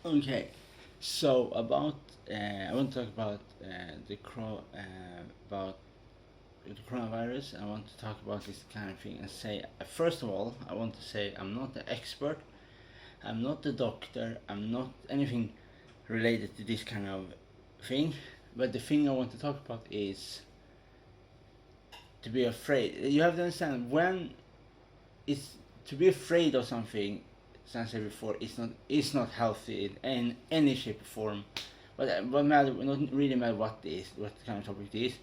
Okay, so I want to talk about about the coronavirus. I want to talk about this kind of thing and say, first of all, I want to say I'm not an expert. I'm not a doctor. I'm not anything related to this kind of thing. But the thing I want to talk about is to be afraid. You have to understand when it's to be afraid of something. As I said before, it's not healthy in any shape or form. But what matter not really matter what kind of topic it is.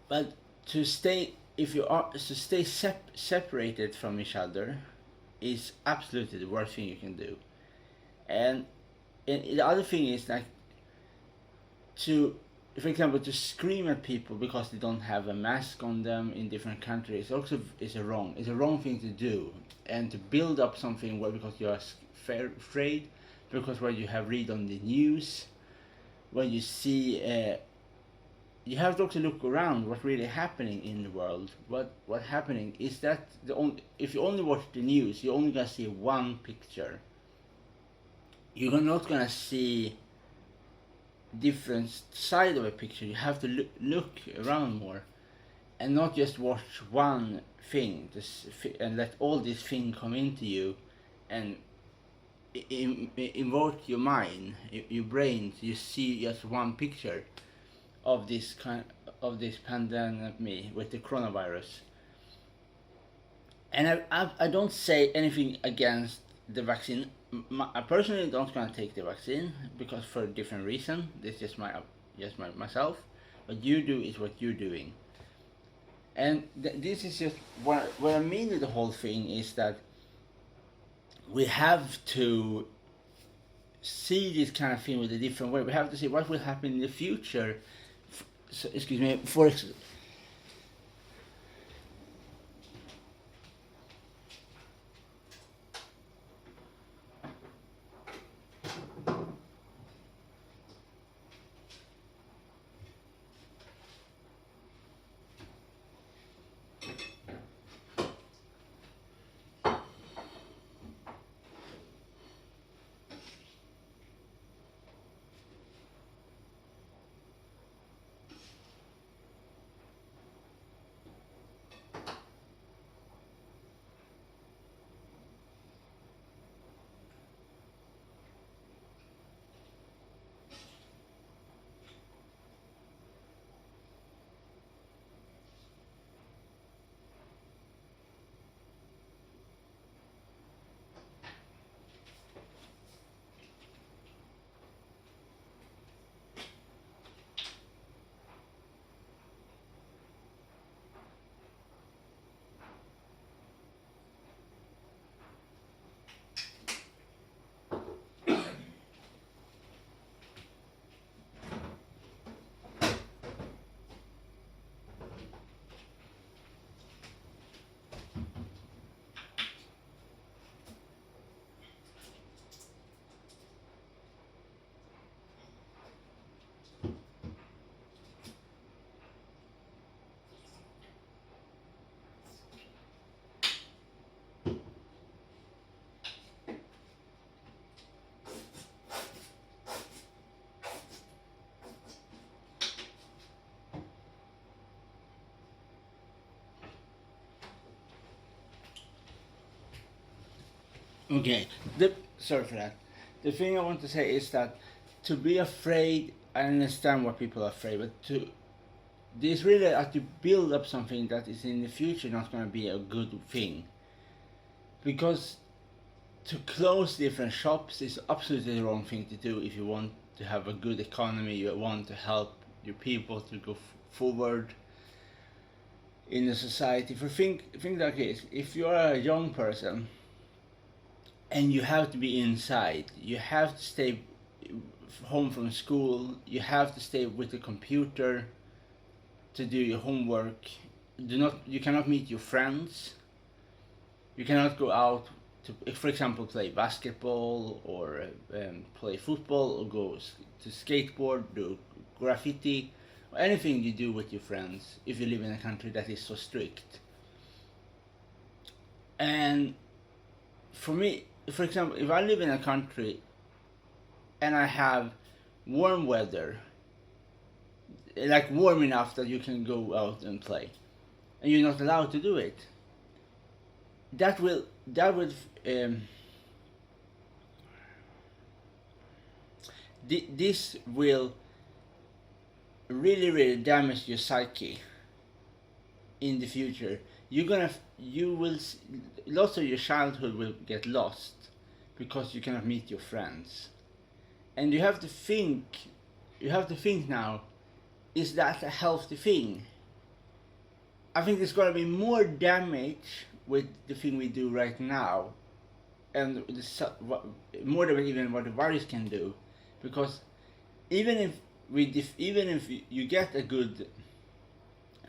But to stay if you are to stay separated from each other is absolutely the worst thing you can do. And, the other thing is like to, for example, to scream at people because they don't have a mask on them in different countries also is a wrong thing to do. And to build up something where because you are afraid, because what you have read on the news, when you see you have to also look around what's really happening in the world. What happening is that the only if you only watch the news, you're only gonna see one picture. You're not gonna see different side of a picture. You have to look around more and not just watch one thing. And let all these things come into you and invoke your mind, your brain. So you see just one picture of this pandemic with the coronavirus. And I don't say anything against the vaccine. I personally don't gonna take the vaccine because for a different reason. This is just myself. What you do is what you're doing. And this is just what I mean with the whole thing is that we have to see this kind of thing with a different way. We have to see what will happen in the future. So, excuse me. Okay. Sorry for that. The thing I want to say is that to be afraid, I understand why people are afraid, but this really have to build up something that is in the future not going to be a good thing. Because to close different shops is absolutely the wrong thing to do if you want to have a good economy, you want to help your people to go forward in the society. For think like this: if you are a young person and you have to be inside, you have to stay home from school, you have to stay with the computer to do your homework. You cannot meet your friends. You cannot go out to, for example, play basketball or play football or go to skateboard, do graffiti, or anything you do with your friends if you live in a country that is so strict. And for me, for example, if I live in a country and I have warm weather, like warm enough that you can go out and play, and you're not allowed to do it, um, this will really damage your psyche in the future. Lots of your childhood will get lost because you cannot meet your friends, and you have to think now, is that a healthy thing? I think there's gonna be more damage with the thing we do right now, and more than even what the virus can do, because even if you get a good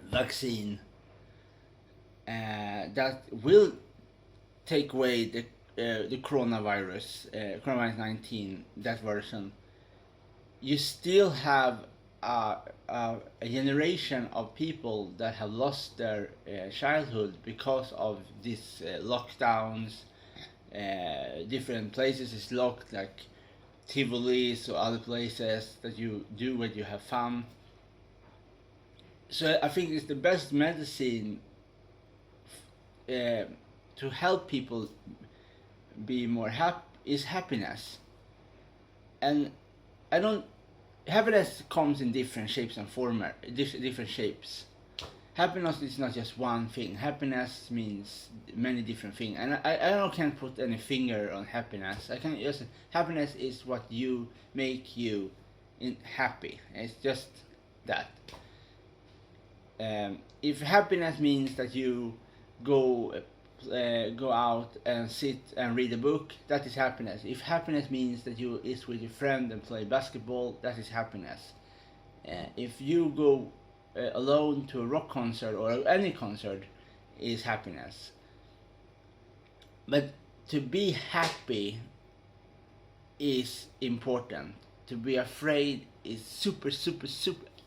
vaccine that will take away the coronavirus, COVID-19, that version, you still have a generation of people that have lost their childhood because of these lockdowns. Different places is locked, like Tivoli's or other places that you do when you have fun. So I think it's the best medicine to help people be more is happiness. And I don't happiness comes in different shapes and different shapes. Happiness is not just one thing. Happiness means many different things, and I can't put any finger on happiness. I can just happiness is what you make you happy. It's just that. If happiness means that you go out and sit and read a book, that is happiness. If happiness means that you is with your friend and play basketball, that is happiness. If you go alone to a rock concert or any concert, is happiness. But to be happy is important. To be afraid is super.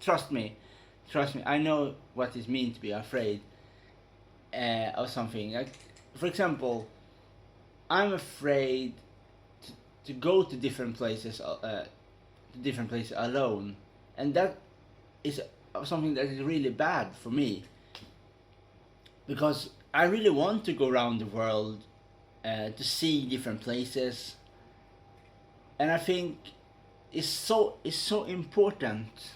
Trust me. I know what it means to be afraid of something. Like, for example, I'm afraid to go to different places alone, and that is something that is really bad for me, because I really want to go around the world to see different places, and I think it's so important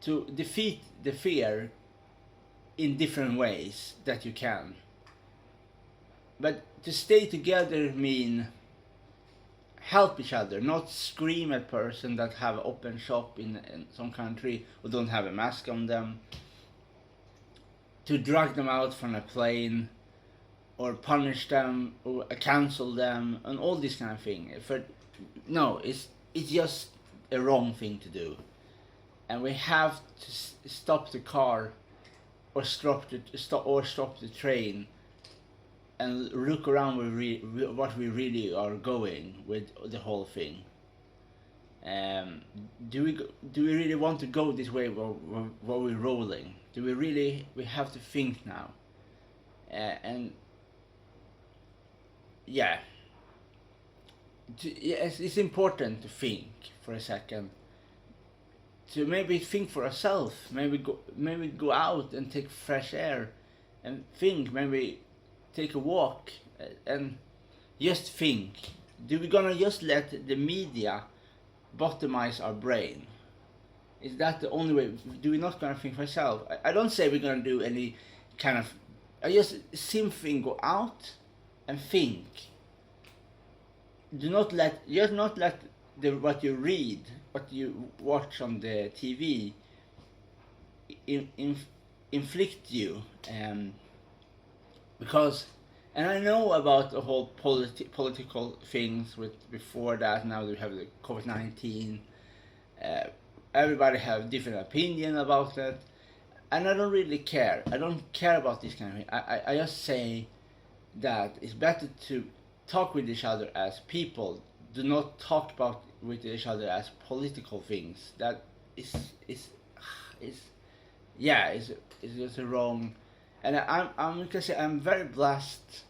to defeat the fear in different ways that you can. But to stay together mean help each other, not scream at person that have open shop in some country or don't have a mask on them, to drag them out from a plane or punish them or cancel them and all this kind of thing. No, it's just a wrong thing to do, and we have to stop the car or stop the train and look around what we really are going with the whole thing. Do we really want to go this way while we're rolling? Do we really? We have to think now, and yeah, yes, it's important to think for a second. To maybe think for ourselves, maybe go out and take fresh air, and think. Maybe take a walk and just think. Do we gonna just let the media bottomize our brain? Is that the only way? Do we not gonna think for ourselves? I don't say we're gonna do any kind of. I just simply go out and think. Just not let what you read, what you watch on the TV, inflict you, because, and I know about the whole political things with before that. Now we have the COVID-19. Everybody have different opinion about it, and I don't really care. I don't care about this kind of thing. I just say that it's better to talk with each other as people. Do not talk about with each other as political things. That is just wrong. And I'm gonna say I'm very blessed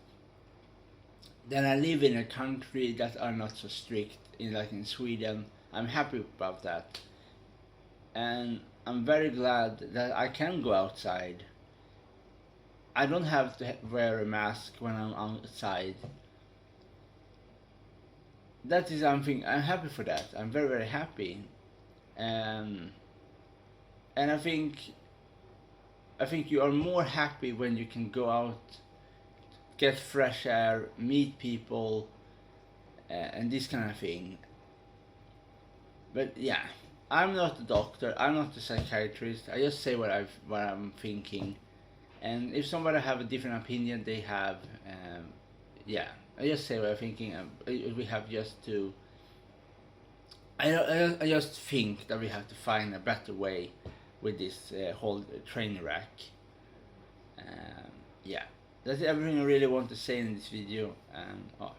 then I live in a country that are not so strict, like in Sweden. I'm happy about that, and I'm very glad that I can go outside. I don't have to wear a mask when I'm outside. That is something I'm happy for. That I'm very very happy, um, and I think you are more happy when you can go out, get fresh air, meet people, and this kind of thing. But yeah, I'm not a doctor. I'm not a psychiatrist. I just say what I'm thinking, and if somebody have a different opinion, they have. Yeah, I just say what I'm thinking. We have just to. I just think that we have to find a better way with this whole train wreck. Um, yeah, that's everything I really want to say in this video. Oh,